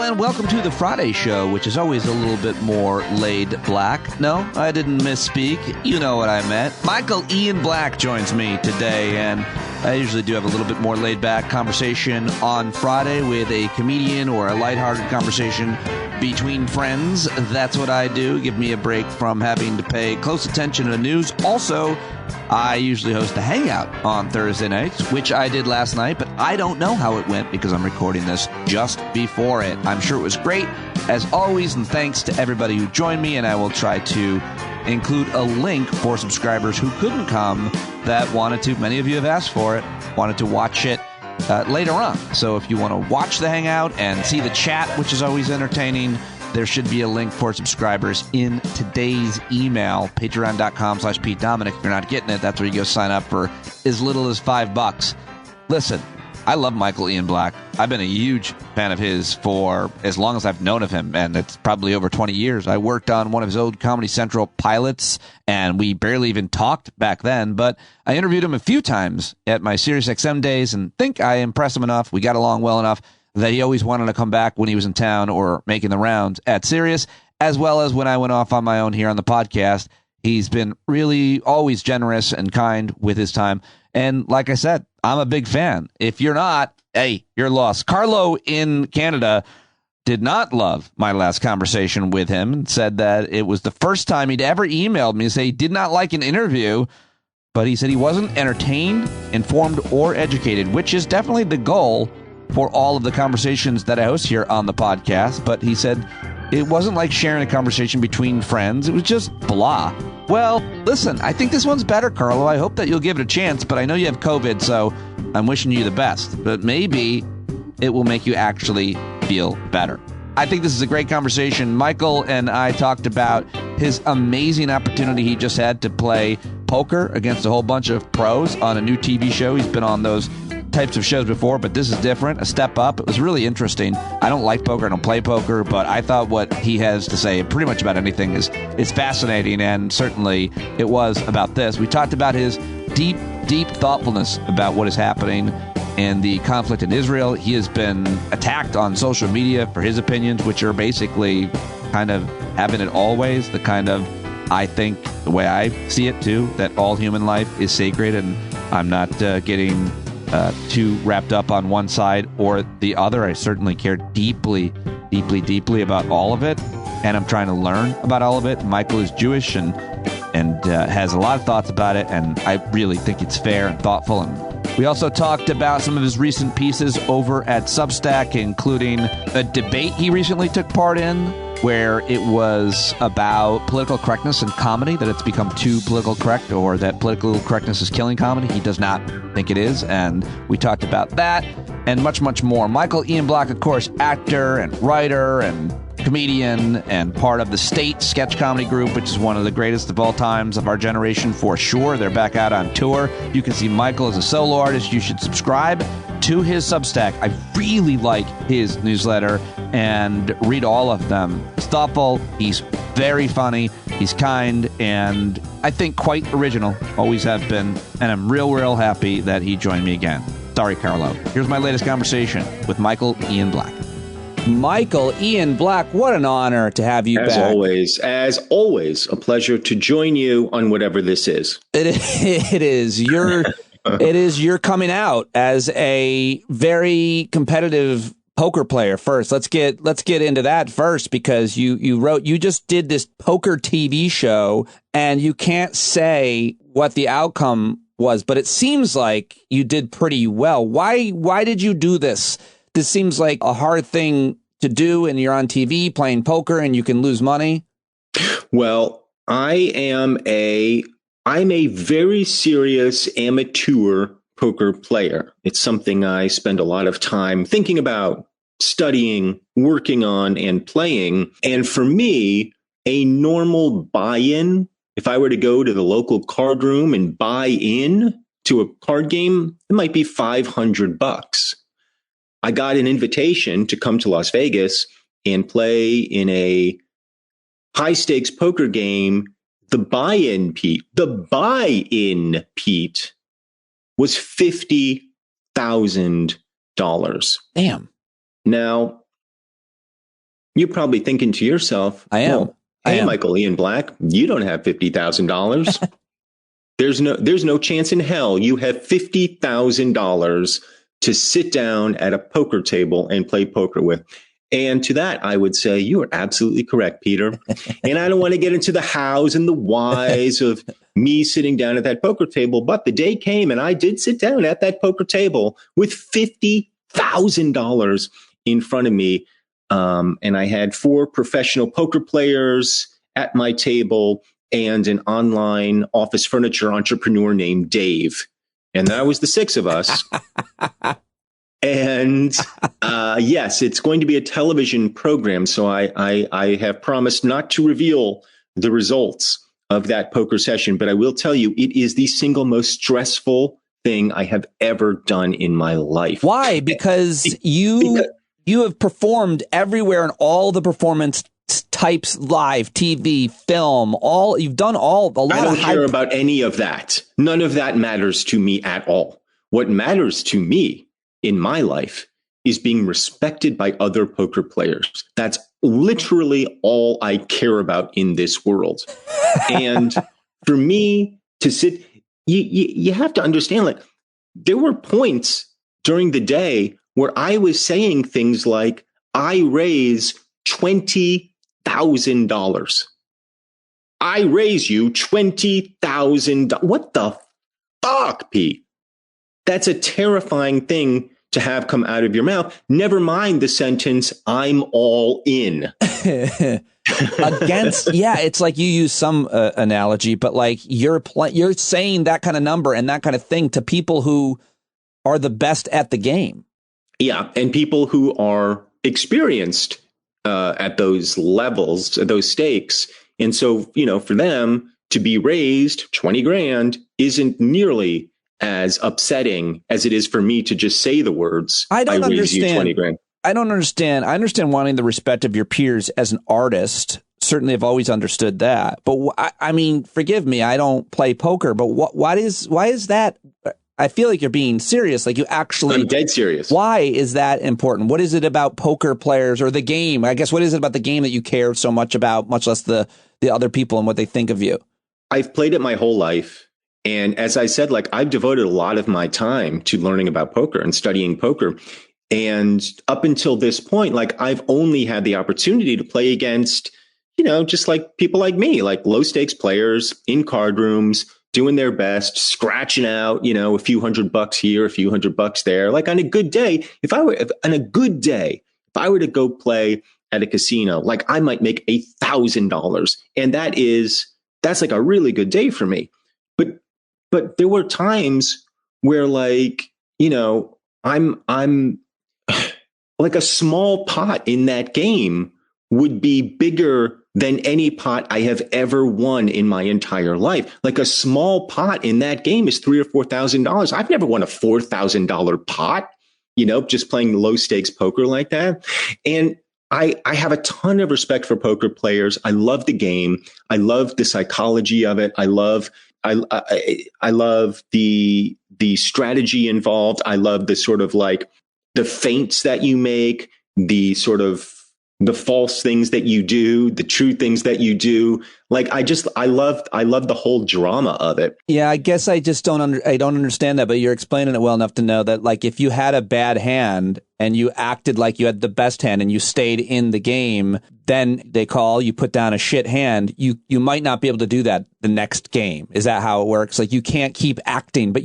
and welcome to the Friday show, which is always a little bit more laid black. No, I didn't misspeak. You know what I meant. Michael Ian Black joins me today, and I usually do have a little bit more laid back conversation on Friday with a comedian or a lighthearted conversation between friends. That's what I do. Give me a break from having to pay close attention to the news. Also, I usually host a hangout on Thursday nights, which I did last night, but I don't know how it went because I'm recording this just before it. I'm sure it was great, as always, and thanks to everybody who joined me, and I will try to include a link for subscribers who couldn't come that wanted to. Many of you have asked for it, wanted to watch it later on. So if you want to watch the hangout and see the chat, which is always entertaining, there should be a link for subscribers in today's email, patreon.com/Pete Dominic. If you're not getting it, that's where you go sign up for as little as $5. Listen, I love Michael Ian Black. I've been a huge fan of his for as long as I've known of him, and it's probably over 20 years. I worked on one of his old Comedy Central pilots, and we barely even talked back then, but I interviewed him a few times at my SiriusXM days and think I impressed him enough. We got along well enough that he always wanted to come back when he was in town or making the rounds at Sirius, as well as when I went off on my own here on the podcast. He's been really always generous and kind with his time. And like I said, I'm a big fan. If you're not, hey, you're lost. Carlo in Canada did not love my last conversation with him and said that it was the first time he'd ever emailed me and say he did not like an interview, but he said he wasn't entertained, informed, or educated, which is definitely the goal for all of the conversations that I host here on the podcast. But he said it wasn't like sharing a conversation between friends. It was just blah. Well, listen, I think this one's better, Carlo. I hope that you'll give it a chance, but I know you have COVID, so I'm wishing you the best. But maybe it will make you actually feel better. I think this is a great conversation. Michael and I talked about his amazing opportunity he just had to play poker against a whole bunch of pros on a new TV show. He's been on those types of shows before, but this is different, a step up. It was really interesting. I don't like poker, I don't play poker, but I thought what he has to say pretty much about anything is fascinating, and certainly it was about this. We talked about his deep thoughtfulness about what is happening in the conflict in Israel. He has been attacked on social media for his opinions, which are basically kind of having it always, the kind of, I think, the way I see it too, that all human life is sacred, and I'm not getting too wrapped up on one side or the other. I certainly care deeply about all of it, and I'm trying to learn about all of it. Michael is Jewish and has a lot of thoughts about it, and I really think it's fair and thoughtful. And we also talked about some of his recent pieces over at Substack, including a debate he recently took part in, where it was about political correctness in comedy, that it's become too political correct, or that political correctness is killing comedy. He does not think it is, and we talked about that and much, much more. Michael Ian Black, of course, actor and writer and comedian and part of the State sketch comedy group, which is one of the greatest of all times of our generation for sure. They're back out on tour. You can see Michael as a solo artist. You should subscribe to his Substack. I really like his newsletter and read all of them. He's thoughtful, he's very funny, he's kind, and I think quite original. Always have been, and I'm real happy that he joined me again. Sorry, Carlo. Here's my latest conversation with Michael Ian Black. Michael Ian Black, what an honor to have you back. As always, a pleasure to join you on whatever this is. It is. You're coming out as a very competitive poker player first. Let's get into that first, because you just did this poker TV show, and you can't say what the outcome was, but it seems like you did pretty well. Why did you do this? This seems like a hard thing to do, and you're on TV playing poker and you can lose money. Well, I'm a very serious amateur poker player. It's something I spend a lot of time thinking about, studying, working on, and playing. And for me, a normal buy-in, if I were to go to the local card room and buy in to a card game, it might be $500. I got an invitation to come to Las Vegas and play in a high stakes poker game. The buy-in, Pete, was $50,000. Damn. Now, you're probably thinking to yourself, I am. Well, hey, Michael Ian Black, you don't have $50,000. There's no chance in hell you have $50,000 to sit down at a poker table and play poker with. And to that, I would say you are absolutely correct, Peter. And I don't want to get into the hows and the whys of me sitting down at that poker table. But the day came and I did sit down at that poker table with $50,000 in front of me. And I had 4 professional poker players at my table and an online office furniture entrepreneur named Dave. And that was the 6 of us. And yes, it's going to be a television program. So I have promised not to reveal the results of that poker session. But I will tell you, it is the single most stressful thing I have ever done in my life. Why? Because you have performed everywhere in all the performance types, live, TV, film, you've done a lot. I don't care about any of that. None of that matters to me at all. What matters to me in my life is being respected by other poker players. That's literally all I care about in this world. And for me to sit, you have to understand, like, there were points during the day where I was saying things like, I raise $20,000. I raise you $20,000. What the fuck, Pete? That's a terrifying thing to have come out of your mouth. Never mind the sentence, I'm all in. Against, yeah, it's like you use some analogy, but like you're saying that kind of number and that kind of thing to people who are the best at the game. Yeah, and people who are experienced at those levels, at those stakes. And so, for them to be raised 20 grand isn't nearly as upsetting as it is for me to just say the words, I raise you 20 grand. I don't understand. I understand wanting the respect of your peers as an artist. Certainly I've always understood that. But I mean, forgive me, I don't play poker, but why is that? I feel like you're being serious. Like you actually. I'm dead serious. Why is that important? What is it about poker players or the game? I guess what is it about the game that you care so much about, much less the other people and what they think of you? I've played it my whole life. And as I said, like I've devoted a lot of my time to learning about poker and studying poker. And up until this point, like I've only had the opportunity to play against, just like people like me, like low stakes players in card rooms, doing their best, scratching out, a few $100 here, a few $100 there. Like on a good day, if I were to go play at a casino, like I might make $1,000. And that's like a really good day for me. But there were times where like, I'm like a small pot in that game would be bigger than any pot I have ever won in my entire life. Like a small pot in that game is $3,000 or $4,000. I've never won a $4,000 pot, just playing low stakes poker like that. And I have a ton of respect for poker players. I love the game. I love the psychology of it. I love the strategy involved. I love the sort of like the feints that you make, the sort of the false things that you do, the true things that you do. Like I love the whole drama of it. Yeah, I guess I just don't understand that, but you're explaining it well enough to know that like if you had a bad hand and you acted like you had the best hand and you stayed in the game, then you put down a shit hand, you might not be able to do that the next game. Is that how it works? Like you can't keep acting, but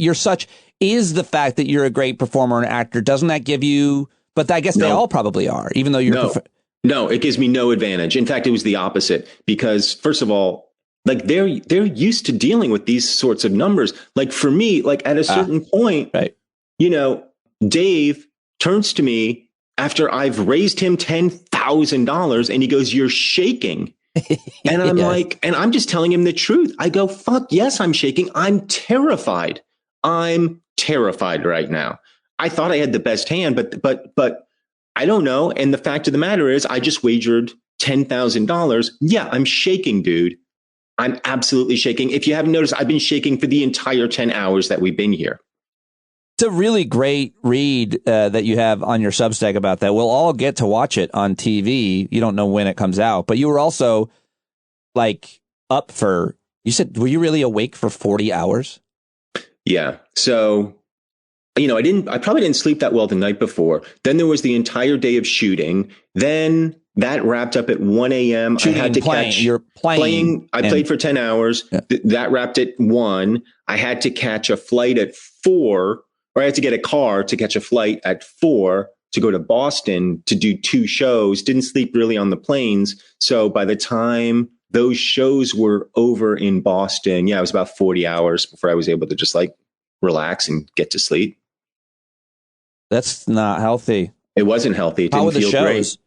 is the fact that you're a great performer and actor, doesn't that give you, but I guess they all probably are, even though you're No, it gives me no advantage. In fact, it was the opposite because first of all, like they're used to dealing with these sorts of numbers. Like for me, like at a certain point, right. Dave turns to me after I've raised him $10,000 and he goes, "You're shaking." And I'm like, and I'm just telling him the truth. I go, "Fuck yes, I'm shaking. I'm terrified. I'm terrified right now. I thought I had the best hand, but I don't know. And the fact of the matter is I just wagered $10,000. Yeah, I'm shaking, dude. I'm absolutely shaking. If you haven't noticed, I've been shaking for the entire 10 hours that we've been here. It's a really great read that you have on your Substack about that. We'll all get to watch it on TV. You don't know when it comes out, but you were also like up for, you said, were you really awake for 40 hours? Yeah. So, I probably didn't sleep that well the night before. Then there was the entire day of shooting. Then that wrapped up at 1 a.m. I had to playing. I played for 10 hours. Yeah. That wrapped at 1. I had to catch a flight at 4, or I had to get a car to catch a flight at 4 to go to Boston to do 2 shows. Didn't sleep really on the planes. So by the time those shows were over in Boston, it was about 40 hours before I was able to just like relax and get to sleep. That's not healthy. It wasn't healthy. It didn't feel great.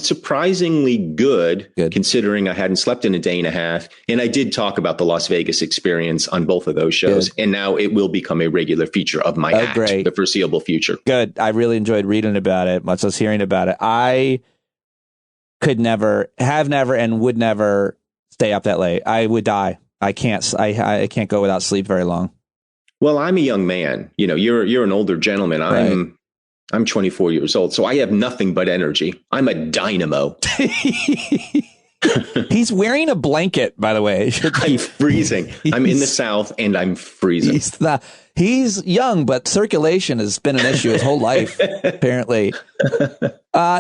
Surprisingly good, considering I hadn't slept in a day and a half. And I did talk about the Las Vegas experience on both of those shows. Good. And now it will become a regular feature of my act, the foreseeable future. Good. I really enjoyed reading about it, much less hearing about it. I could never, and would never stay up that late. I would die. I can't go without sleep very long. Well, I'm a young man. You're an older gentleman. I'm 24 years old, so I have nothing but energy. I'm a dynamo. He's wearing a blanket, by the way. I'm freezing. I'm in the South, and I'm freezing. He's young, but circulation has been an issue his whole life, apparently.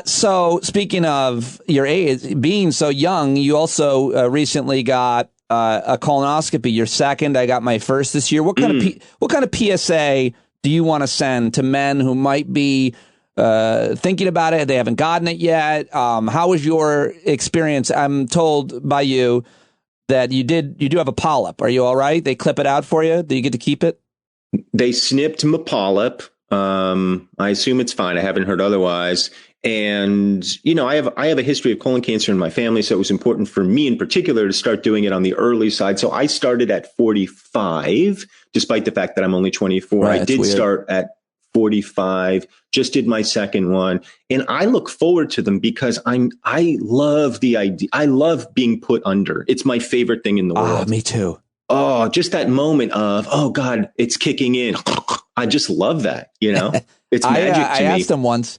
So, speaking of your age, being so young, you also recently got a colonoscopy. Your second. I got my first this year. What kind of PSA do you want to send to men who might be thinking about it? They haven't gotten it yet. How was your experience? I'm told by you that you do have a polyp. Are you all right? They clip it out for you. Do you get to keep it? They snipped my polyp. I assume it's fine. I haven't heard otherwise. And, I have a history of colon cancer in my family, so it was important for me in particular to start doing it on the early side. So I started at 45, despite the fact that I'm only 24. Right, I did start at 45, just did my second one. And I look forward to them because I love the idea. I love being put under. It's my favorite thing in the world. Me too. Oh, just that moment of, oh God, it's kicking in. I just love that. It's magic to me. I asked them once,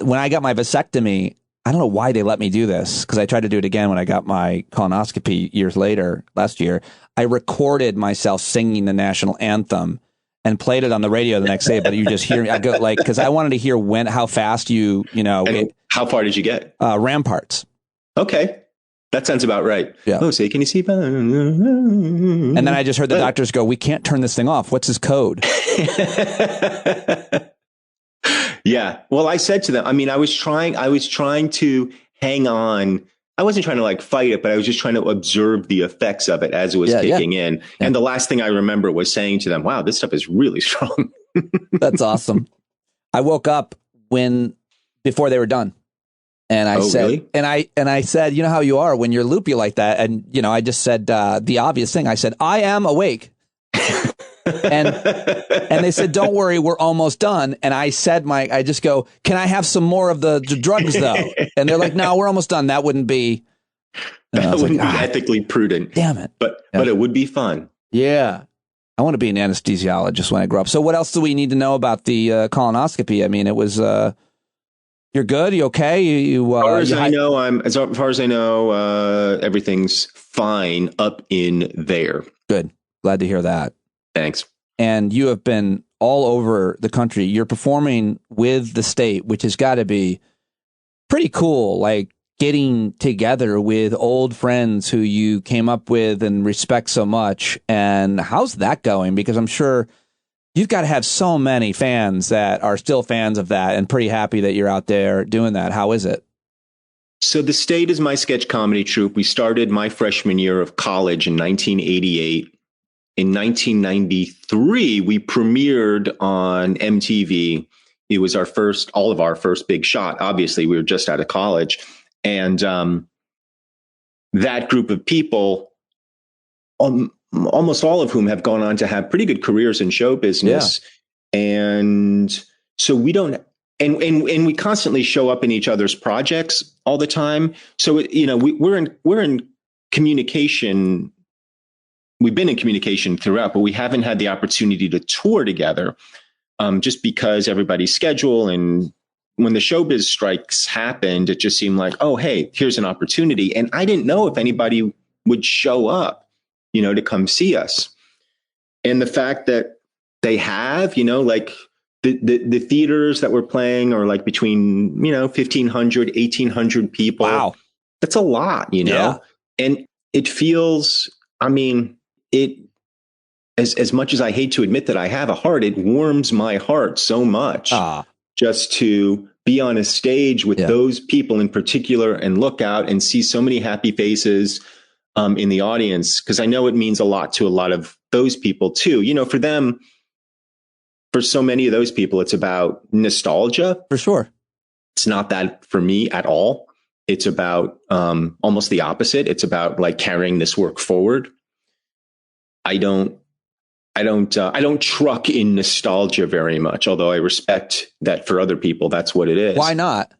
when I got my vasectomy, I don't know why they let me do this, because I tried to do it again when I got my colonoscopy years later, last year. I recorded myself singing the national anthem and played it on the radio the next day. But you just hear me. I go because I wanted to hear how fast And how far did you get? Ramparts. Okay. That sounds about right. Yeah. Oh, say, can you see? And then I just heard the doctors go, "We can't turn this thing off. What's his code?" Yeah. Well, I said to them, I was trying to hang on. I wasn't trying to like fight it, but I was just trying to observe the effects of it as it was kicking in. Yeah. And the last thing I remember was saying to them, wow, this stuff is really strong. That's awesome. I woke up before they were done. And I said, really? and I said, you know how you are when you're loopy like that. And, I just said the obvious thing. I said, I am awake. and they said, don't worry, we're almost done. And I said, I just go, can I have some more of the drugs though? And they're like, no, we're almost done. That wouldn't be ethically prudent. Damn it. But it would be fun. Yeah. I want to be an anesthesiologist when I grow up. So what else do we need to know about the colonoscopy? I mean, it was, you're good. You okay? As far as I know, everything's fine up in there. Good. Glad to hear that. Thanks. And you have been all over the country. You're performing with the state, which has got to be pretty cool. Like getting together with old friends who you came up with and respect so much. And how's that going? Because I'm sure you've got to have so many fans that are still fans of that and pretty happy that you're out there doing that. How is it? So the state is my sketch comedy troupe. We started my freshman year of college in 1988. In 1993, we premiered on MTV. It was all of our first big shot. Obviously, we were just out of college. And that group of people, almost all of whom have gone on to have pretty good careers in show business. Yeah. And so we don't, and we constantly show up in each other's projects all the time. So, we're in communication we've been in communication throughout, but we haven't had the opportunity to tour together, just because everybody's schedule. And when the showbiz strikes happened, it just seemed like, oh, hey, here's an opportunity. And I didn't know if anybody would show up, to come see us. And the fact that they have, like the theaters that we're playing are like between, 1,500, 1,800 people. Wow. That's a lot, Yeah. And it feels, as much as I hate to admit that I have a heart, it warms my heart so much just to be on a stage with those people in particular and look out and see so many happy faces in the audience. Because I know it means a lot to a lot of those people too. For them, for so many of those people, it's about nostalgia. For sure. It's not that for me at all. It's about almost the opposite. It's about like carrying this work forward. I don't truck in nostalgia very much, although I respect that for other people, that's what it is. Why not?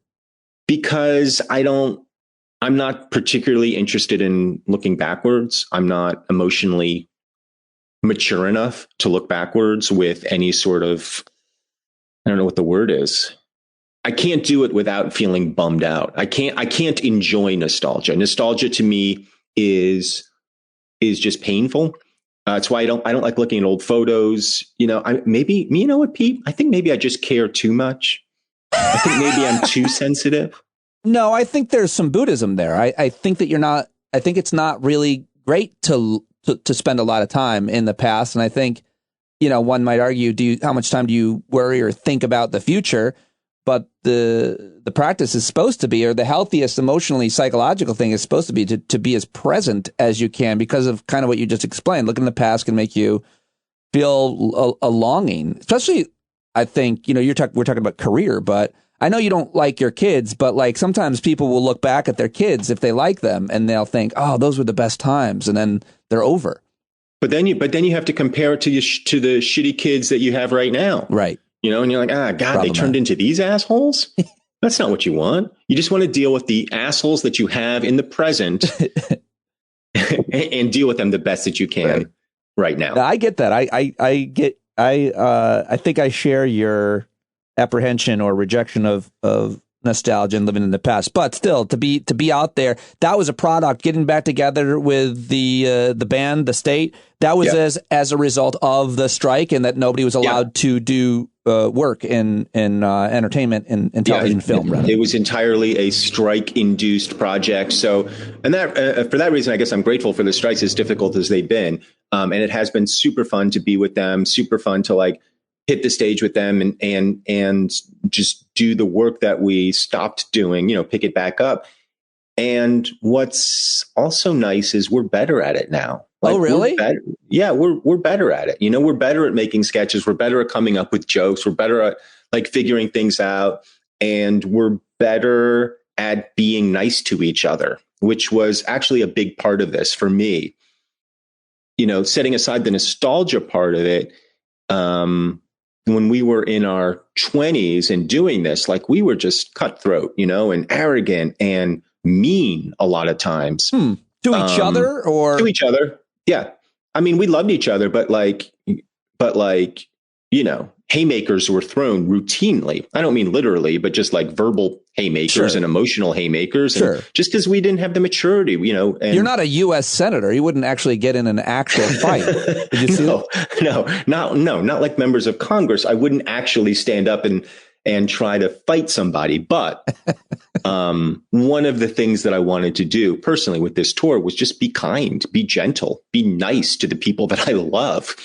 Because I'm not particularly interested in looking backwards. I'm not emotionally mature enough to look backwards with any sort of, I don't know what the word is. I can't do it without feeling bummed out. I can't enjoy nostalgia. Nostalgia to me is just painful. That's why I don't like looking at old photos. You know what, Pete? I think maybe I just care too much. I think maybe I'm too sensitive. No, I think there's some Buddhism there. I think that I think it's not really great to spend a lot of time in the past. And I think, one might argue, how much time do you worry or think about the future? But the practice is supposed to be, or the healthiest emotionally psychological thing is supposed to be to be as present as you can, because of kind of what you just explained. Looking in the past can make you feel a longing, especially, I think, we're talking about career, but I know you don't like your kids, but like sometimes people will look back at their kids if they like them and they'll think, oh, those were the best times. And then they're over. But then you have to compare it to the shitty kids that you have right now. Right. And you're like, God, they turned into these assholes. That's not what you want. You just want to deal with the assholes that you have in the present and deal with them the best that you can right now. I get that. I think I share your apprehension or rejection of nostalgia and living in the past, but still to be out there, that was a product. Getting back together with the band, the state, that was as a result of the strike, and that nobody was allowed to do work in entertainment and television film. It was entirely a strike-induced project. So, and that for that reason, I guess I'm grateful for the strikes, as difficult as they've been. And it has been super fun to be with them, super fun to like hit the stage with them and just do the work that we stopped doing, pick it back up. And what's also nice is we're better at it now. Like, oh, really? We're better at it. We're better at making sketches. We're better at coming up with jokes. We're better at like figuring things out. And we're better at being nice to each other, which was actually a big part of this for me. Setting aside the nostalgia part of it, when we were in our 20s and doing this, like we were just cutthroat, and arrogant and mean a lot of times. To each other or? To each other. Yeah. I mean, we loved each other, but haymakers were thrown routinely. I don't mean literally, but just like verbal haymakers and emotional haymakers. Sure. And just because we didn't have the maturity, and you're not a U.S. senator. You wouldn't actually get in an actual fight. Did you see not like members of Congress. I wouldn't actually stand up and try to fight somebody. But one of the things that I wanted to do personally with this tour was just be kind, be gentle, be nice to the people that I love.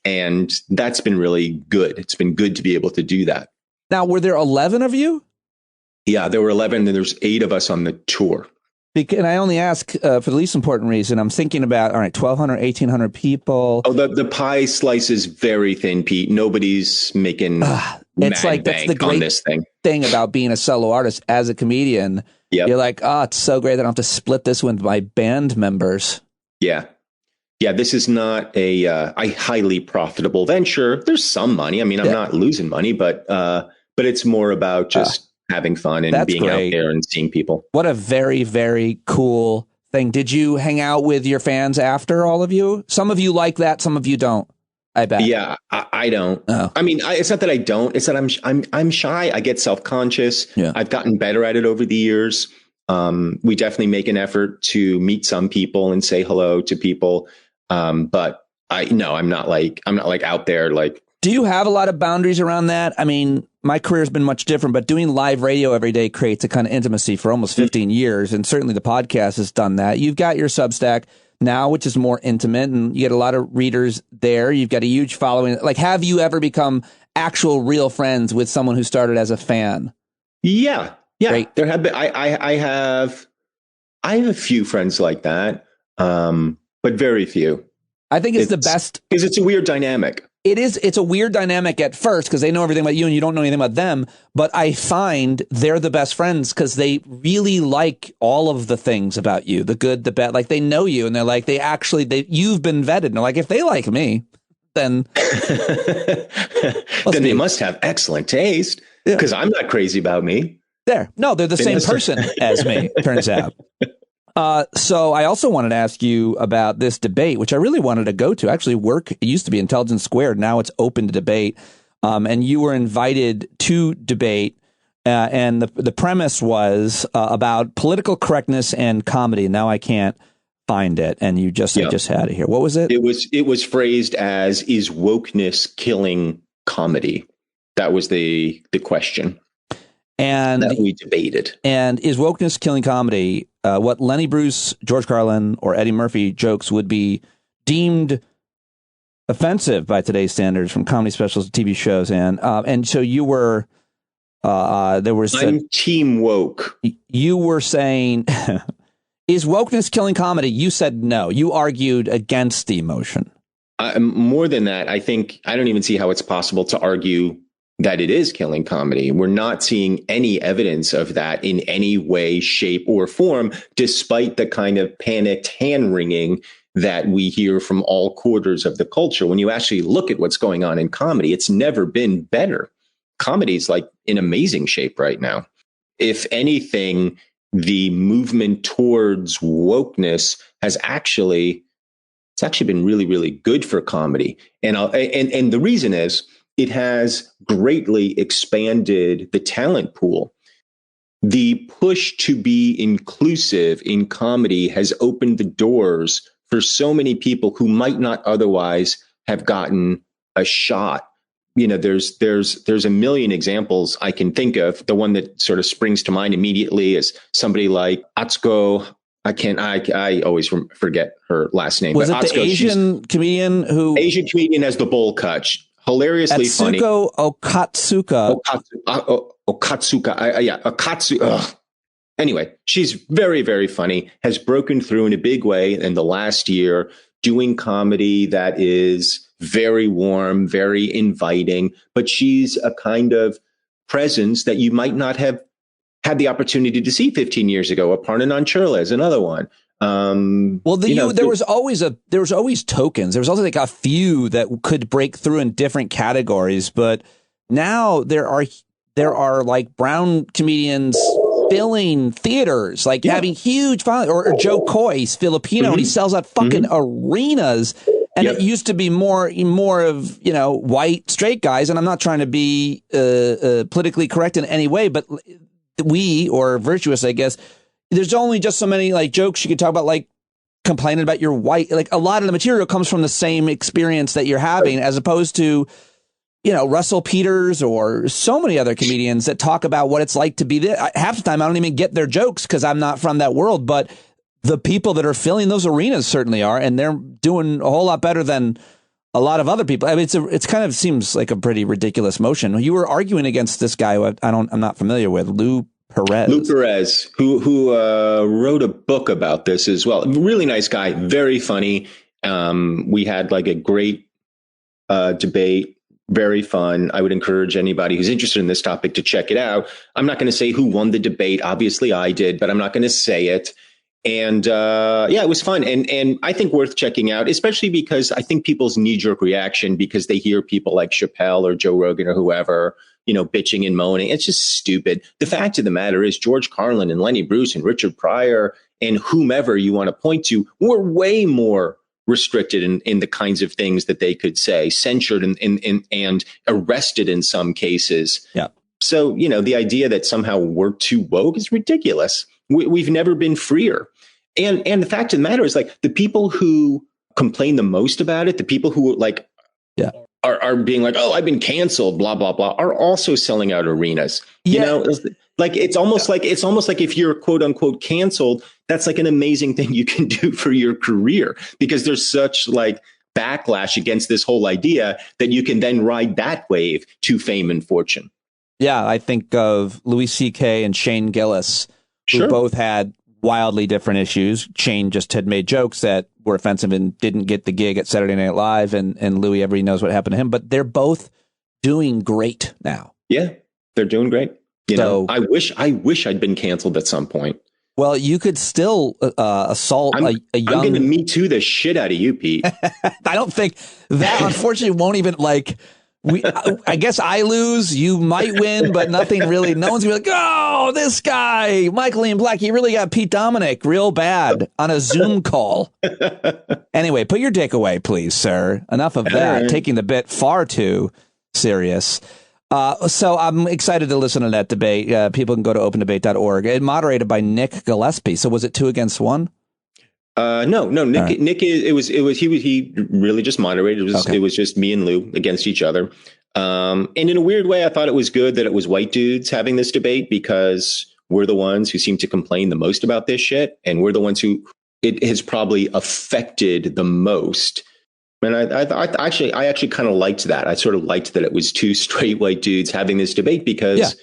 And that's been really good. It's been good to be able to do that. Now, were there 11 of you? Yeah, there were 11, and there's 8 of us on the tour. And I only ask for the least important reason. I'm thinking about, all right, 1,200, 1,800 people. Oh, the pie slice is very thin, Pete. Nobody's making it's like that's the great thing about being a solo artist as a comedian. Yep. You're like, it's so great that I don't have to split this with my band members. Yeah. Yeah, this is not a highly profitable venture. There's some money. I mean, I'm not losing money, but it's more about just having fun and being out there and seeing people. What a very, very cool thing. Did you hang out with your fans after, all of you? Some of you like that, some of you don't, I bet. Yeah, I don't. Oh. I mean, it's not that I don't. It's that I'm shy. I get self-conscious. Yeah. I've gotten better at it over the years. We definitely make an effort to meet some people and say hello to people. But I'm not like out there like. Do you have a lot of boundaries around that? I mean, my career has been much different, but doing live radio every day creates a kind of intimacy for almost 15 years. And certainly the podcast has done that. You've got your Substack now, which is more intimate, and you get a lot of readers there. You've got a huge following. Like, have you ever become actual real friends with someone who started as a fan? Yeah. Great. There have been, I have a few friends like that. But very few. I think it's the best because it's a weird dynamic. It is. It's a weird dynamic at first because they know everything about you and you don't know anything about them. But I find they're the best friends because they really like all of the things about you, the good, the bad. Like, they know you and they're like, you've been vetted. And they're like, if they like me, then then they must have excellent taste because I'm not crazy about me. They're the same person as me, turns out. So I also wanted to ask you about this debate, which I really wanted to go to. Actually, it used to be Intelligence Squared. Now it's open to debate. And you were invited to debate. And the premise was about political correctness and comedy. Now I can't find it. And I just had it here. What was it? It was phrased as, is wokeness killing comedy? That was the question. And that we debated. And is wokeness killing comedy? What Lenny Bruce, George Carlin, or Eddie Murphy jokes would be deemed offensive by today's standards, from comedy specials to TV shows, and so you were. I'm team woke. You were saying, is wokeness killing comedy? You said no. You argued against the motion. More than that, I think I don't even see how it's possible to argue that it is killing comedy. We're not seeing any evidence of that in any way, shape, or form, despite the kind of panicked hand-wringing that we hear from all quarters of the culture. When you actually look at what's going on in comedy, it's never been better. Comedy's like in amazing shape right now. If anything, the movement towards wokeness has actually been really, really good for comedy. And the reason is, it has greatly expanded the talent pool. The push to be inclusive in comedy has opened the doors for so many people who might not otherwise have gotten a shot. You know, there's a million examples I can think of. The one that sort of springs to mind immediately is somebody like Atsuko. I always forget her last name. Was it Atsuko, the Asian comedian who? Asian comedian has the bowl cut. Hilariously funny. Okatsuka. Okatsuka. Anyway, she's very, very funny, has broken through in a big way in the last year, doing comedy that is very warm, very inviting, but she's a kind of presence that you might not have had the opportunity to see 15 years ago. Aparna Nancherla is another one. There was always tokens. There was also like a few that could break through in different categories, but now there are like brown comedians filling theaters, like having huge following, or Joe Coy, he's Filipino, and he sells out fucking arenas. And it used to be more of, white straight guys. And I'm not trying to be politically correct in any way, but or virtuous, I guess. There's only just so many like jokes you could talk about, like complaining about your white. Like, a lot of the material comes from the same experience that you're having, as opposed to, Russell Peters or so many other comedians that talk about what it's like to be there. Half the time, I don't even get their jokes because I'm not from that world. But the people that are filling those arenas certainly are, and they're doing a whole lot better than a lot of other people. I mean, it's kind of seems like a pretty ridiculous motion. You were arguing against this guy who I'm not familiar with, Lou Perez, who wrote a book about this as well. Really nice guy, very funny. We had like a great debate, very fun. I would encourage anybody who's interested in this topic to check it out. I'm not going to say who won the debate. Obviously, I did, but I'm not going to say it. And it was fun, and I think worth checking out, especially because I think people's knee-jerk reaction, because they hear people like Chappelle or Joe Rogan or whoever, bitching and moaning. It's just stupid. The fact of the matter is, George Carlin and Lenny Bruce and Richard Pryor and whomever you want to point to were way more restricted in the kinds of things that they could say, censured and arrested in some cases. Yeah. So, the idea that somehow we're too woke is ridiculous. We've never been freer. And the fact of the matter is, like, the people who complain the most about it, the people who are being like, oh, I've been canceled, blah, blah, blah, are also selling out arenas. Yeah. It's almost like if you're quote unquote canceled, that's like an amazing thing you can do for your career, because there's such like backlash against this whole idea that you can then ride that wave to fame and fortune. Yeah, I think of Louis C.K. and Shane Gillis, who both had wildly different issues. Shane just had made jokes that were offensive and didn't get the gig at Saturday Night Live, and Louis, everybody knows what happened to him, but they're both doing great now. Yeah, they're doing great. I wish I'd been canceled at some point. Well, you could still assault a young... I'm going to Me Too the shit out of you, Pete. I don't think that, unfortunately, won't even, like... I guess I lose, you might win, but nothing really. No one's gonna be like, oh, this guy, Michael Ian Black, he really got Pete Dominic real bad on a Zoom call. Anyway, put your dick away, please, sir. Enough of that. Right. Taking the bit far too serious. So I'm excited to listen to that debate. People can go to opendebate.org. It moderated by Nick Gillespie. So was it 2-1? No. Nick, he really just moderated. It was just me and Lou against each other. And in a weird way, I thought it was good that it was white dudes having this debate, because we're the ones who seem to complain the most about this shit. And we're the ones who it has probably affected the most. And I actually kind of liked that. I sort of liked that it was two straight white dudes having this debate, because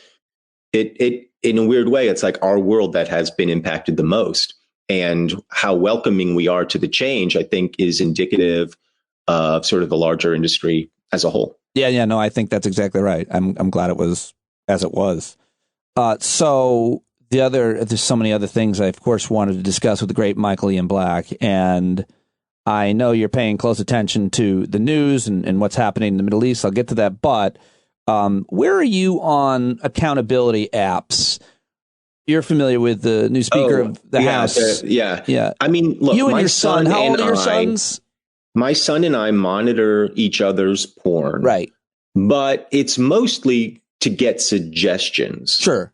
it in a weird way, it's like our world that has been impacted the most. And how welcoming we are to the change, I think, is indicative of sort of the larger industry as a whole. Yeah, no, I think that's exactly right. I'm glad it was as it was. So there's so many other things I, of course, wanted to discuss with the great Michael Ian Black. And I know you're paying close attention to the news and what's happening in the Middle East. I'll get to that. But where are you on accountability apps? You're familiar with the new Speaker of the House. Yeah. I mean, look, you and your son, how old are your sons? My son and I monitor each other's porn. Right. But it's mostly to get suggestions. Sure.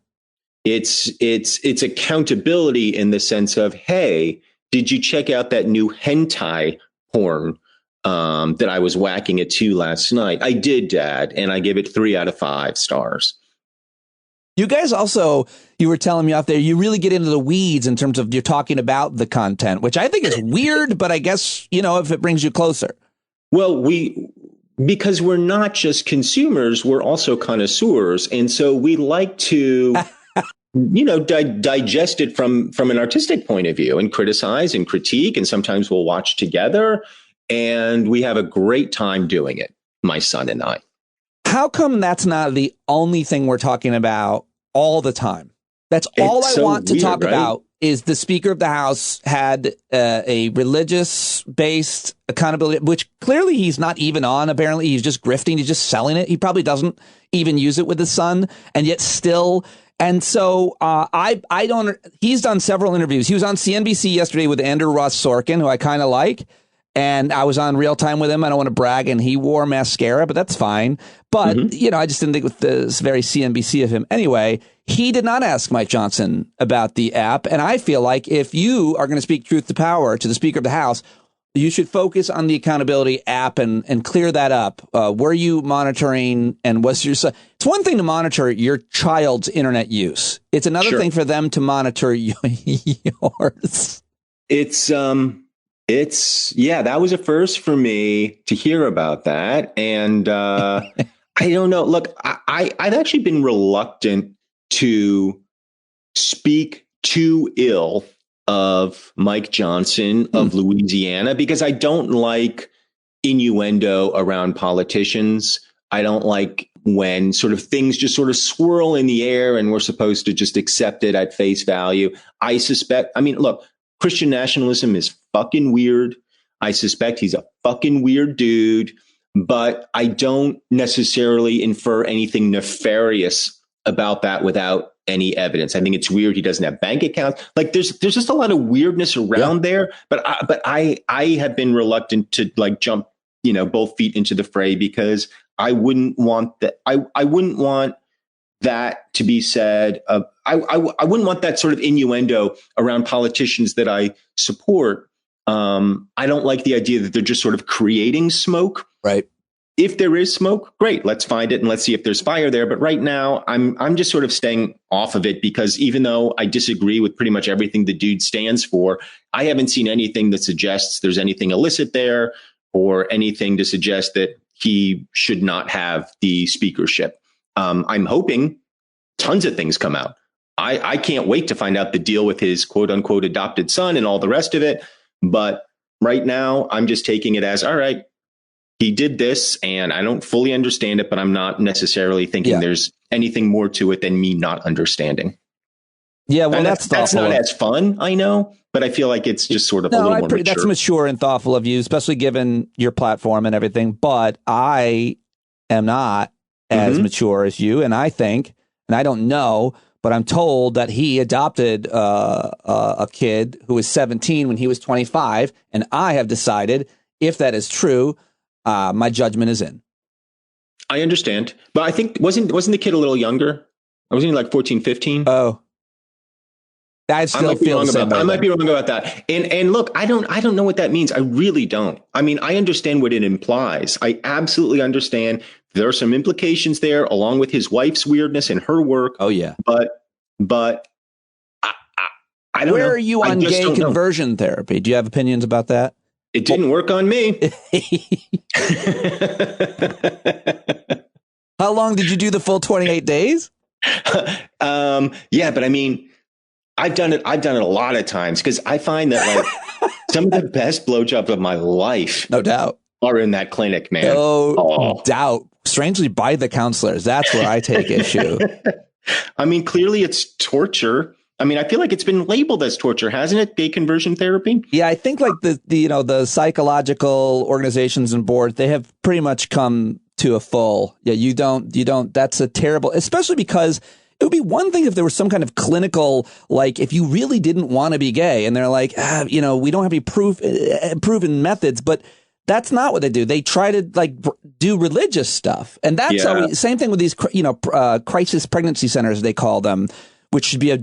It's accountability in the sense of, hey, did you check out that new hentai porn that I was whacking it to last night? I did, Dad. And I give it 3 out of 5 stars. You guys also, you were telling me out there, you really get into the weeds in terms of you're talking about the content, which I think is weird, but I guess, if it brings you closer. Well, because we're not just consumers, we're also connoisseurs. And so we like to, digest it from an artistic point of view and criticize and critique. And sometimes we'll watch together, and we have a great time doing it, my son and I. How come that's not the only thing we're talking about all the time? That's all I want to talk about is the Speaker of the House had a religious-based accountability, which clearly he's not even on. Apparently, he's just grifting. He's just selling it. He probably doesn't even use it with his son, and yet still. And so I don't. He's done several interviews. He was on CNBC yesterday with Andrew Ross Sorkin, who I kind of like. And I was on Real Time with him. I don't want to brag, and he wore mascara, but that's fine. But, I just didn't think with this very CNBC of him. Anyway, he did not ask Mike Johnson about the app. And I feel like if you are going to speak truth to power to the Speaker of the House, you should focus on the accountability app and clear that up. Were you monitoring, and was your son? It's one thing to monitor your child's internet use. It's another thing for them to monitor yours. That was a first for me to hear about that. And I don't know. Look, I've actually been reluctant to speak too ill of Mike Johnson of Louisiana, because I don't like innuendo around politicians. I don't like when sort of things just sort of swirl in the air and we're supposed to just accept it at face value. Look, Christian nationalism is fucking weird. I suspect he's a fucking weird dude, but I don't necessarily infer anything nefarious about that without any evidence. I think it's weird he doesn't have bank accounts. Like there's just a lot of weirdness around there. But I have been reluctant to like jump, both feet into the fray because I wouldn't want that. I wouldn't want that to be said. I wouldn't want that sort of innuendo around politicians that I support. I don't like the idea that they're just sort of creating smoke. Right. If there is smoke, great. Let's find it and let's see if there's fire there. But right now, I'm just sort of staying off of it because even though I disagree with pretty much everything the dude stands for, I haven't seen anything that suggests there's anything illicit there or anything to suggest that he should not have the speakership. I'm hoping tons of things come out. I can't wait to find out the deal with his quote unquote adopted son and all the rest of it. But right now, I'm just taking it as, all right, he did this and I don't fully understand it, but I'm not necessarily thinking there's anything more to it than me not understanding. Yeah, well, that's not as fun, I know, but I feel like it's just sort of a little more mature. That's mature and thoughtful of you, especially given your platform and everything. But I am not as mature as you. And I think, and I don't know, but I'm told that he adopted a kid who was 17 when he was 25. And I have decided, if that is true, my judgment is in. I understand. But I think, wasn't the kid a little younger? I was like 14, 15. Oh. I still feel the same way. I might be wrong about that. And look, I don't know what that means. I really don't. I mean, I understand what it implies. I absolutely understand. There are some implications there, along with his wife's weirdness and her work. Oh yeah. But I don't know. Where are you on gay conversion therapy? Do you have opinions about that? It didn't work on me. How long did you do the full 28 days? Yeah, but I mean, I've done it a lot of times because I find that like some of the best blowjobs of my life, no doubt, are in that clinic, man. No doubt. Strangely, by the counselors. That's where I take issue. I mean, clearly it's torture. I mean, I feel like it's been labeled as torture, hasn't it? Gay conversion therapy. Yeah, I think like the psychological organizations and boards, they have pretty much come to a full. Yeah, you don't. That's a terrible, especially because it would be one thing if there was some kind of clinical, like if you really didn't want to be gay and they're like, we don't have any proven methods, but that's not what they do. They try to like do religious stuff. And that's same thing with these, crisis pregnancy centers, they call them, which should be,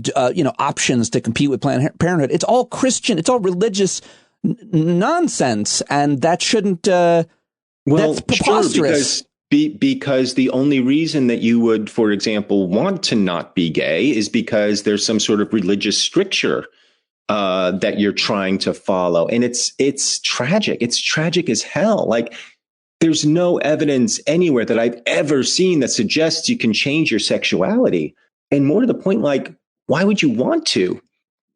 options to compete with Planned Parenthood. It's all Christian. It's all religious nonsense. And that shouldn't, that's preposterous. Sure, because the only reason that you would, for example, want to not be gay is because there's some sort of religious stricture that you're trying to follow. And it's tragic. It's tragic as hell. Like there's no evidence anywhere that I've ever seen that suggests you can change your sexuality. And more to the point, like, why would you want to?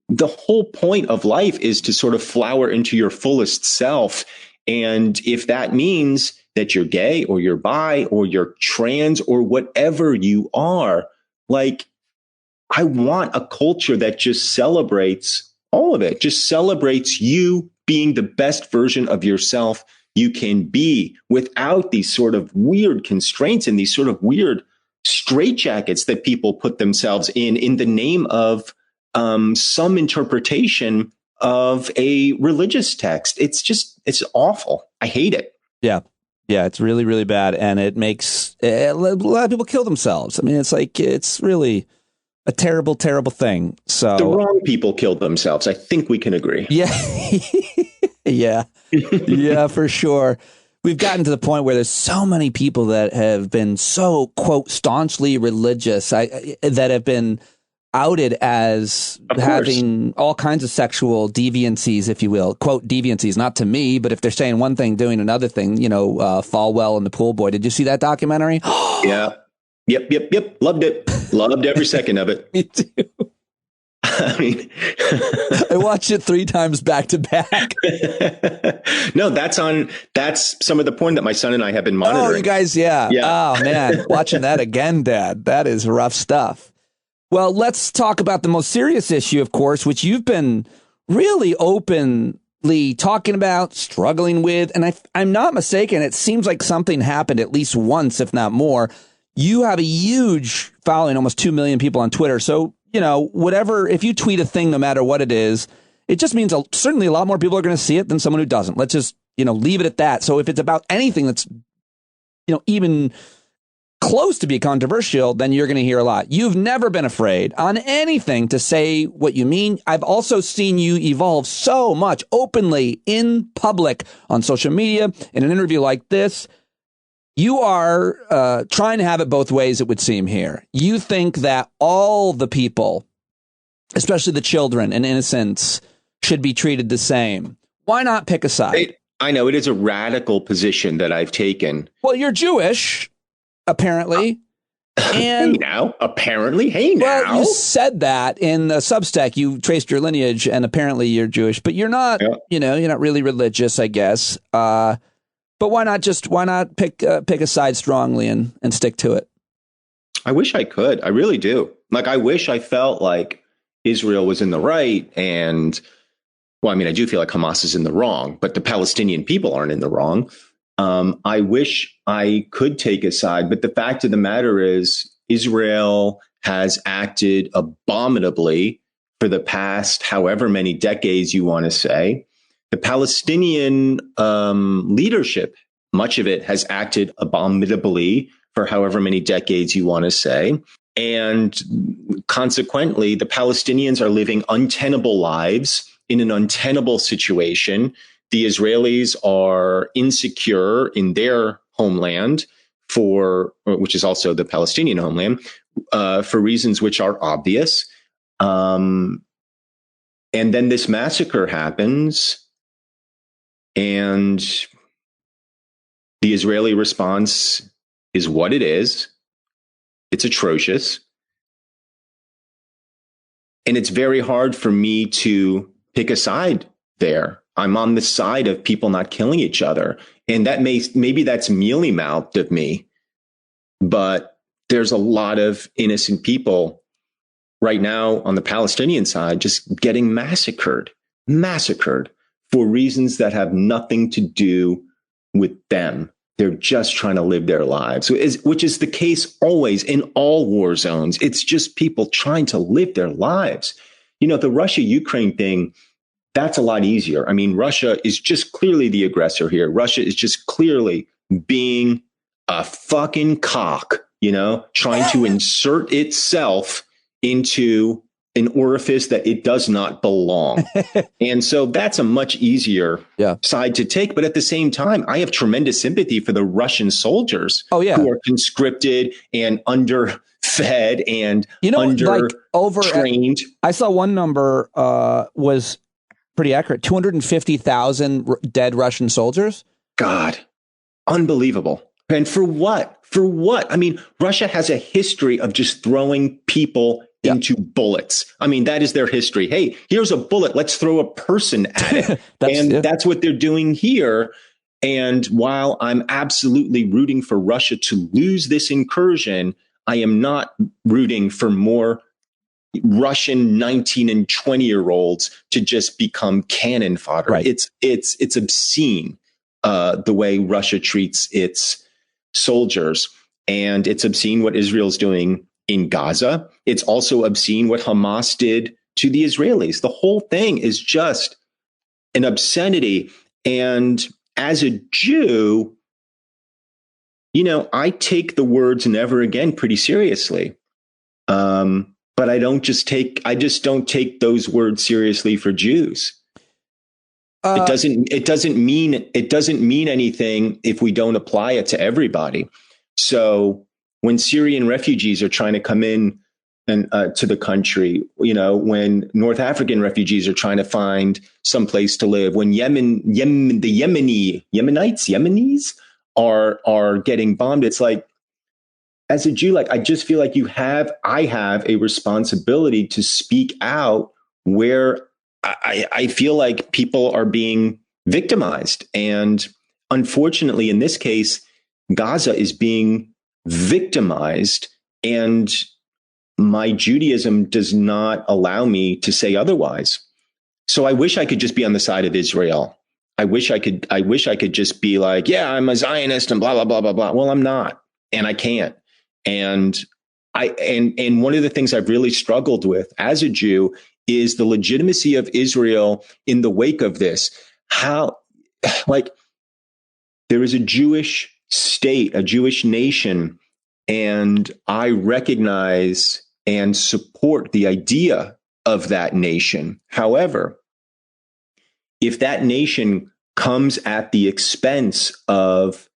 The whole point of life is to sort of flower into your fullest self. And if that means that you're gay or you're bi or you're trans or whatever you are, like, I want a culture that just celebrates all of it, just celebrates you being the best version of yourself you can be without these sort of weird constraints and these sort of weird straitjackets that people put themselves in the name of some interpretation of a religious text. It's awful. I hate it. Yeah. Yeah, it's really, really bad. And it makes a lot of people kill themselves. I mean, it's really a terrible, terrible thing. So the wrong people killed themselves. I think we can agree. Yeah. Yeah, for sure. We've gotten to the point where there's so many people that have been so, quote, staunchly religious that have been outed as having all kinds of sexual deviancies, if you will, quote, deviancies, not to me, but if they're saying one thing, doing another thing, Falwell and the Pool Boy. Did you see that documentary? Yeah. Yep. Loved it. Loved every second of it. Me too. I mean, I watched it 3 times back to back. No, that's some of the porn that my son and I have been monitoring. Oh, you guys. Yeah. Oh man. Watching that again, Dad. That is rough stuff. Well, let's talk about the most serious issue, of course, which you've been really openly talking about, struggling with. And I'm not mistaken. It seems like something happened at least once, if not more. You have a huge following, almost 2 million people on Twitter. So, whatever, if you tweet a thing, no matter what it is, it just means certainly a lot more people are going to see it than someone who doesn't. Let's just, leave it at that. So if it's about anything that's, even close to be controversial, then you're going to hear a lot. You've never been afraid on anything to say what you mean. I've also seen you evolve so much openly in public on social media, in an interview like this. You are trying to have it both ways, it would seem here. You think that all the people, especially the children and innocents, should be treated the same. Why not pick a side? I know it is a radical position that I've taken. Well, you're Jewish, apparently. And hey now, apparently. Hey now. Well, you said that in the Substack. You traced your lineage, and apparently you're Jewish, but you're not. Yeah. You're not really religious, I guess. But why not pick a side strongly and stick to it? I wish I could. I really do. Like, I wish I felt like Israel was in the right, and well, I mean, I do feel like Hamas is in the wrong, but the Palestinian people aren't in the wrong. I wish I could take a side, but the fact of the matter is Israel has acted abominably for the past however many decades you want to say. The Palestinian leadership, much of it has acted abominably for however many decades you want to say. And consequently, the Palestinians are living untenable lives in an untenable situation. The Israelis are insecure in their homeland, which is also the Palestinian homeland, for reasons which are obvious. And then this massacre happens, and the Israeli response is what it is. It's atrocious. And it's very hard for me to pick a side there. I'm on the side of people not killing each other. And that maybe that's mealy-mouthed of me, but there's a lot of innocent people right now on the Palestinian side just getting massacred for reasons that have nothing to do with them. They're just trying to live their lives, which is the case always in all war zones. It's just people trying to live their lives. The Russia-Ukraine thing, that's a lot easier. I mean, Russia is just clearly the aggressor here. Russia is just clearly being a fucking cock, trying to insert itself into an orifice that it does not belong. And so that's a much easier side to take. But at the same time, I have tremendous sympathy for the Russian soldiers who are conscripted and underfed and under-trained. I saw one number was pretty accurate. 250,000 dead Russian soldiers. God, unbelievable. And for what? For what? I mean, Russia has a history of just throwing people into bullets. I mean, that is their history. Hey, here's a bullet. Let's throw a person at it. That's what they're doing here. And while I'm absolutely rooting for Russia to lose this incursion, I am not rooting for more Russian 19 and 20-year-olds to just become cannon fodder. Right. It's obscene the way Russia treats its soldiers, and it's obscene what Israel's doing in Gaza. It's also obscene what Hamas did to the Israelis. The whole thing is just an obscenity. And as a Jew, I take the words "never again" pretty seriously. But I just don't take those words seriously for Jews. It doesn't mean anything if we don't apply it to everybody. So when Syrian refugees are trying to come in and to the country, when North African refugees are trying to find some place to live, when the Yemenis are getting bombed, it's like, as a Jew, I just feel like I have a responsibility to speak out where I feel like people are being victimized. And unfortunately, in this case, Gaza is being victimized, and my Judaism does not allow me to say otherwise. So I wish I could just be on the side of Israel. I wish I could just be like, yeah, I'm a Zionist and blah, blah, blah, blah, blah. Well, I'm not, and I can't. And and one of the things I've really struggled with as a Jew is the legitimacy of Israel in the wake of this. How, like, there is a Jewish state, a Jewish nation, and I recognize and support the idea of that nation. However, if that nation comes at the expense of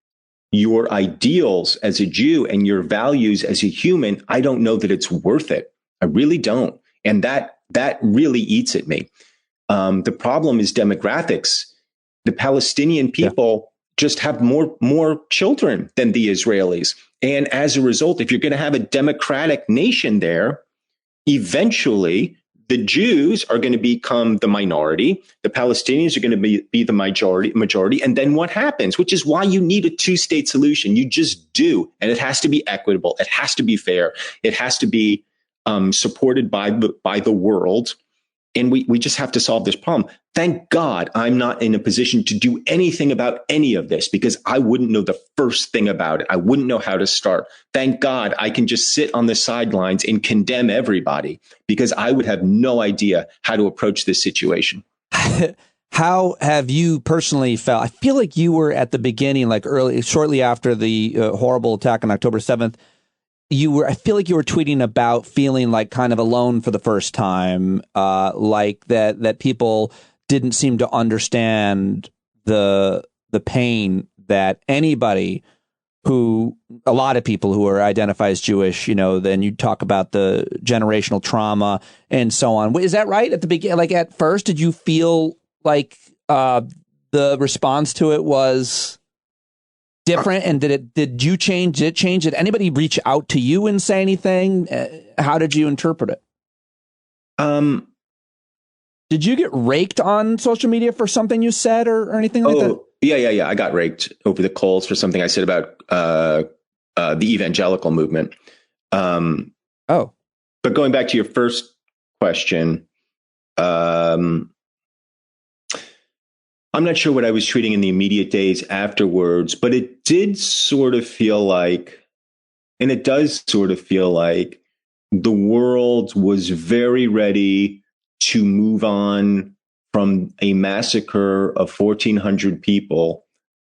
your ideals as a Jew and your values as a human, I don't know that it's worth it. I really don't. And that really eats at me. The problem is demographics. The Palestinian people just have more children than the Israelis. And as a result, if you're going to have a democratic nation there, eventually the Jews are going to become the minority. The Palestinians are going to be the majority. And then what happens? Which is why you need a two-state solution. You just do. And it has to be equitable. It has to be fair. It has to be supported by the world. And we just have to solve this problem. Thank God I'm not in a position to do anything about any of this, because I wouldn't know the first thing about it. I wouldn't know how to start. Thank God I can just sit on the sidelines and condemn everybody, because I would have no idea how to approach this situation. How have you personally felt? I feel like you were at the beginning, like shortly after the horrible attack on October 7th. I feel like you were tweeting about feeling like kind of alone for the first time, like that people didn't seem to understand the pain that anybody a lot of people who are identified as Jewish, then you talk about the generational trauma and so on. Is that right? At the beginning, like at first, did you feel like the response to it was different? And did you change? Did it change? Did anybody reach out to you and say anything? How did you interpret it? Did you get raked on social media for something you said or anything like that? Yeah. I got raked over the coals for something I said about the evangelical movement. But going back to your first question, I'm not sure what I was tweeting in the immediate days afterwards, but it did sort of feel like, and it does sort of feel like, the world was very ready to move on from a massacre of 1,400 people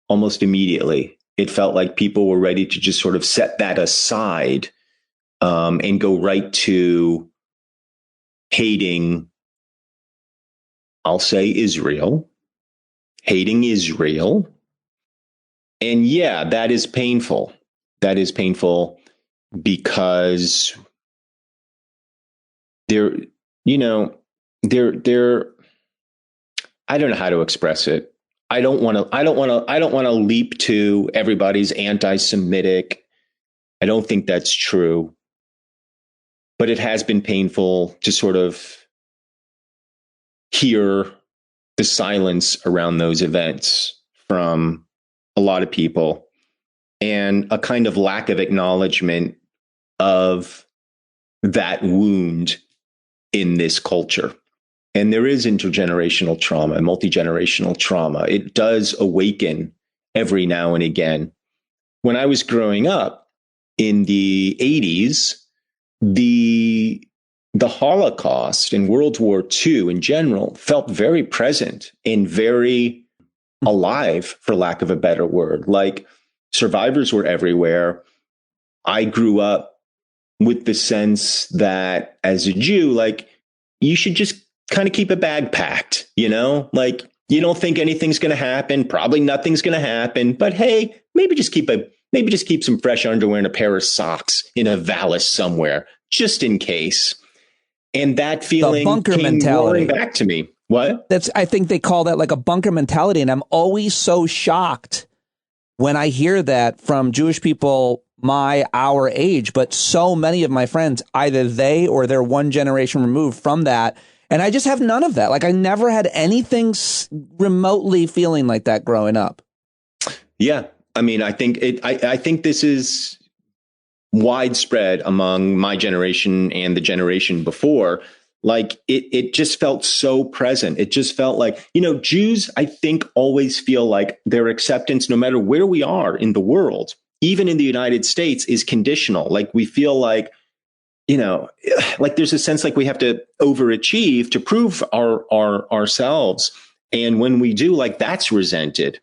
almost immediately. It felt like people were ready to just sort of set that aside and go right to hating, I'll say, hating Israel. And yeah, that is painful. That is painful because there, I don't know how to express it. I don't want to leap to everybody's anti-Semitic. I don't think that's true. But it has been painful to sort of hear the silence around those events from a lot of people, and a kind of lack of acknowledgement of that wound in this culture. And there is intergenerational trauma, multi-generational trauma. It does awaken every now and again. When I was growing up in the 80s, the Holocaust and World War II in general felt very present and very alive, for lack of a better word. Like, survivors were everywhere. I grew up with the sense that as a Jew, like, you should just kind of keep a bag packed, like, you don't think anything's going to happen. Probably nothing's going to happen. But hey, maybe just keep some fresh underwear and a pair of socks in a valise somewhere, just in case. And that feeling came roaring back to me. What? I think they call that like a bunker mentality. And I'm always so shocked when I hear that from Jewish people our age, but so many of my friends, either they or they're one generation removed from that. And I just have none of that. Like, I never had anything remotely feeling like that growing up. Yeah. I mean, I think this is widespread among my generation and the generation before. Like, it just felt so present. It just felt like, Jews, I think, always feel like their acceptance, no matter where we are in the world, even in the United States, is conditional. Like we feel like, like there's a sense like we have to overachieve to prove ourselves. And when we do, like that's resented.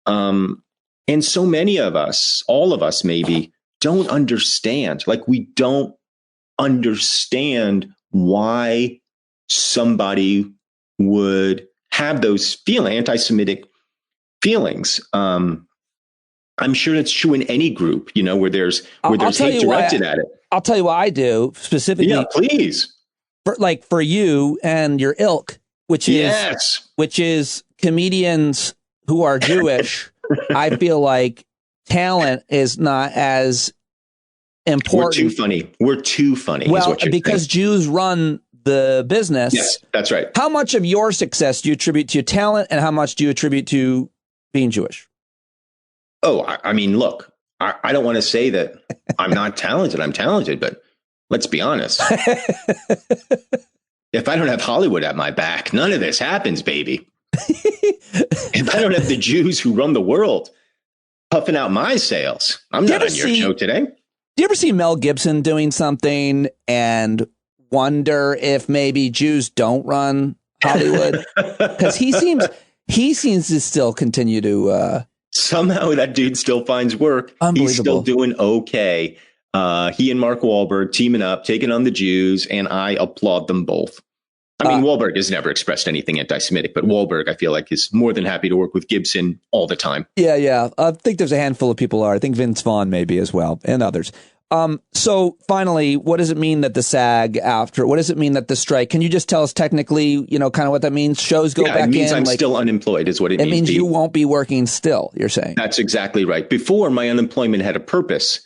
And so many of us, all of us maybe, don't understand. Like we don't understand why somebody would have those anti-Semitic feelings. I'm sure that's true in any group, where there's hate directed at it. I'll tell you what I do specifically. Yeah, please. For you and your ilk, which is comedians who are Jewish. I feel like talent is not as important. We're too funny. Well, is what you're because saying. Jews run the business. Yes, that's right. How much of your success do you attribute to your talent, and how much do you attribute to being Jewish? Oh, I mean, look, I don't want to say that I'm not talented. I'm talented, but let's be honest. If I don't have Hollywood at my back, none of this happens, baby. If I don't have the Jews who run the world puffing out my sales, I'm not on your show today. Do you ever see Mel Gibson doing something and wonder if maybe Jews don't run Hollywood? Because he seems to still continue to. Somehow that dude still finds work. He's still doing okay. He and Mark Wahlberg teaming up, taking on the Jews, and I applaud them both. I mean, Wahlberg has never expressed anything anti-Semitic, but Wahlberg, I feel like, is more than happy to work with Gibson all the time. Yeah. I think there's a handful of people are. I think Vince Vaughn maybe as well, and others. So finally, what does it mean that the SAG what does it mean that the strike? Can you just tell us technically, kind of what that means? Shows go back in? It means I'm still unemployed is what it means. It means you won't be working still, you're saying. That's exactly right. Before, my unemployment had a purpose.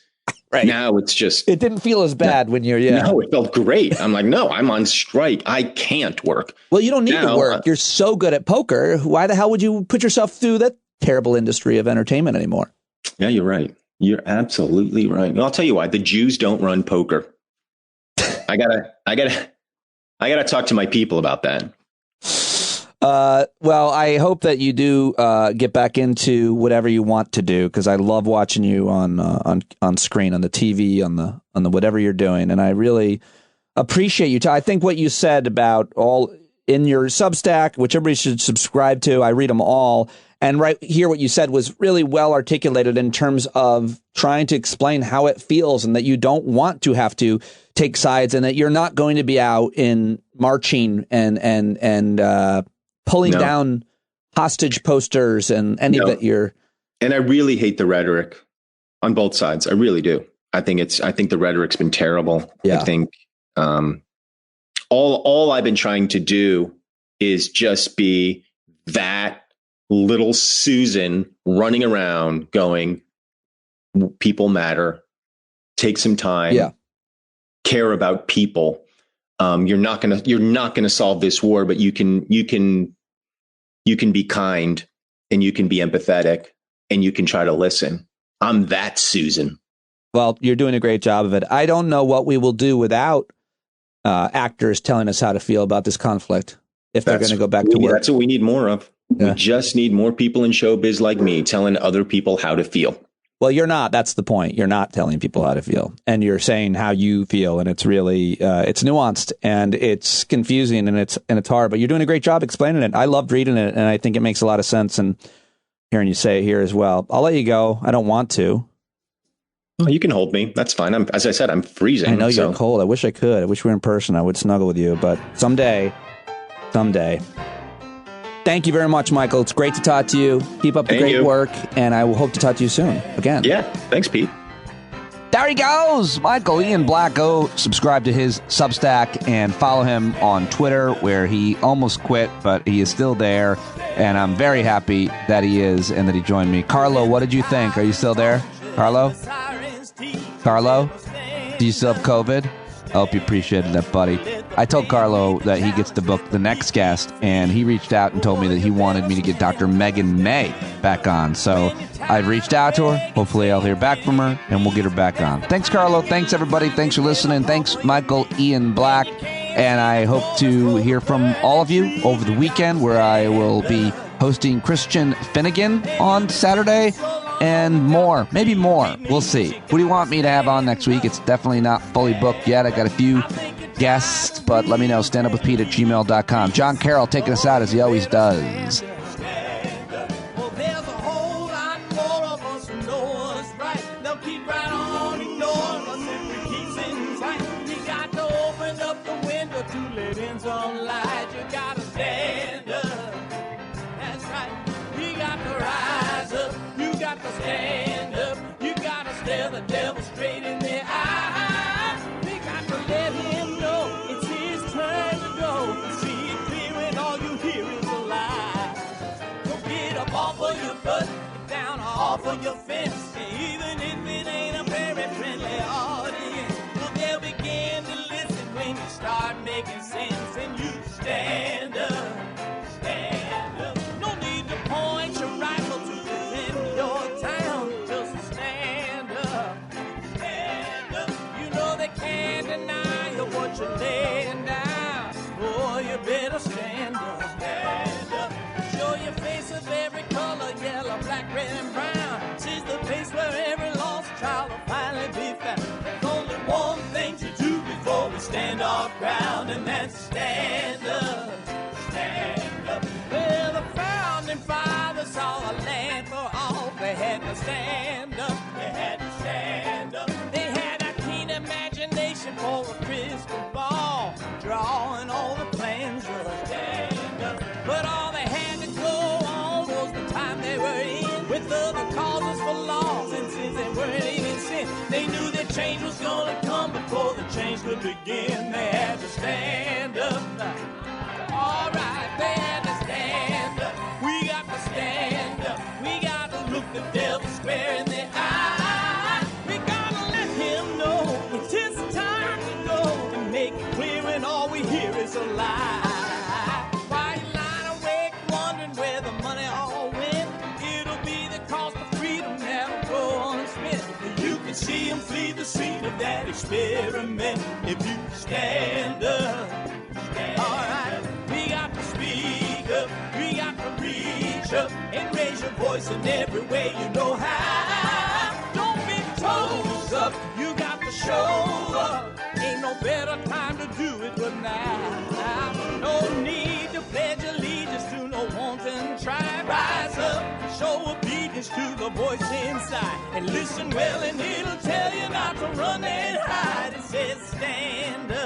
Right. Now it's just... It didn't feel as bad when you're... Yeah. No, it felt great. I'm like, no, I'm on strike. I can't work. Well, you don't need to work. You're so good at poker. Why the hell would you put yourself through that terrible industry of entertainment anymore? Yeah, you're right. You're absolutely right. I'll tell you why. The Jews don't run poker. I gotta talk to my people about that. Well, I hope that you do get back into whatever you want to do, because I love watching you on screen, on the TV, on the whatever you're doing, and I really appreciate you. I think what you said about all in your Substack, which everybody should subscribe to. I read them all. And right here, what you said was really well articulated in terms of trying to explain how it feels, and that you don't want to have to take sides, and that you're not going to be out in marching and pulling down hostage posters and any of that. And I really hate the rhetoric on both sides. I really do. I think the rhetoric's been terrible. Yeah. I think all I've been trying to do is just be that little Susan running around going, people matter, take some time, care about people. You're not gonna solve this war, but you can be kind, and you can be empathetic, and you can try to listen. I'm that Susan. Well, you're doing a great job of it. I don't know what we will do without actors telling us how to feel about this conflict, if they're going to go back to work. That's what we need more of. Yeah. We just need more people in showbiz like me telling other people how to feel. Well, you're not. That's the point. You're not telling people how to feel, and you're saying how you feel, and it's really it's nuanced, and it's confusing, and it's hard. But you're doing a great job explaining it. I loved reading it, and I think it makes a lot of sense. And hearing you say it here as well. I'll let you go. I don't want to. Oh, you can hold me. That's fine. As I said, I'm freezing. I know you're cold. I wish I could. I wish we were in person. I would snuggle with you, but someday. Thank you very much, Michael. It's great to talk to you. Keep up the great work, and I will hope to talk to you soon again. Yeah. Thanks, Pete. There he goes, Michael Ian Black. Go subscribe to his Substack and follow him on Twitter, where he almost quit, but he is still there, and I'm very happy that he is and that he joined me. Carlo, what did you think? Are you still there? Carlo? Do you still have COVID? I hope you appreciated that, buddy. I told Carlo that he gets to book the next guest, and he reached out and told me that he wanted me to get Dr. Meghan May back on. So I've reached out to her. Hopefully I'll hear back from her, and we'll get her back on. Thanks, Carlo. Thanks, everybody. Thanks for listening. Thanks, Michael Ian Black. And I hope to hear from all of you over the weekend, where I will be hosting Christian Finnegan on Saturday. and more. Maybe more. We'll see. Who do you want me to have on next week? It's definitely not fully booked yet. I got a few guests, but let me know. standupwithpete@gmail.com. John Carroll taking us out as he always does. Stand up, you gotta stare the devil straight in the eye. We got to let him know it's his turn to go. See it clear and all you hear is a lie. So get up off of your butt, get down off of your fence. Even if it ain't a very friendly audience, well, they'll begin to listen when you start making sense. And you stand up, stand up. No need to point your rifle to defend your town. Just stand up, stand up. You know they can't deny you what you're laying down. Oh, you better stand up, stand up. Show your face of every color, yellow, black, red, and brown. She's the place where every lost child will finally be found. There's only one thing to do before we stand our ground, and that's stand up, stand up. Well, the founding fathers saw a land for all. They had to stand up, they had to stand up. They had a keen imagination for a crystal ball, drawing all the plans of a stand up. But all they had to go on was the time they were in, with other causes for laws, and since they weren't even sin, they knew that change was gonna come before the change could begin. They had to stand up. All right, they had to stand up. We got to stand up. We got to look the devil square in the eye. We gotta let him know it's his time to go, and make it clear when all we hear is a lie. Why you lying awake wondering where the money all went? It'll be the cost of freedom that'll go unspent. You can see him flee the scene of that experiment if you stand up. All right, we got to speak up, we got to reach up, and raise your voice in every way you know how. Don't be toes up, you got to show up. Ain't no better time to do it but now. No need to pledge allegiance to no wanton tribe. Rise up, show obedience to the voice inside, and listen well and it'll tell you not to run and hide. It says stand up.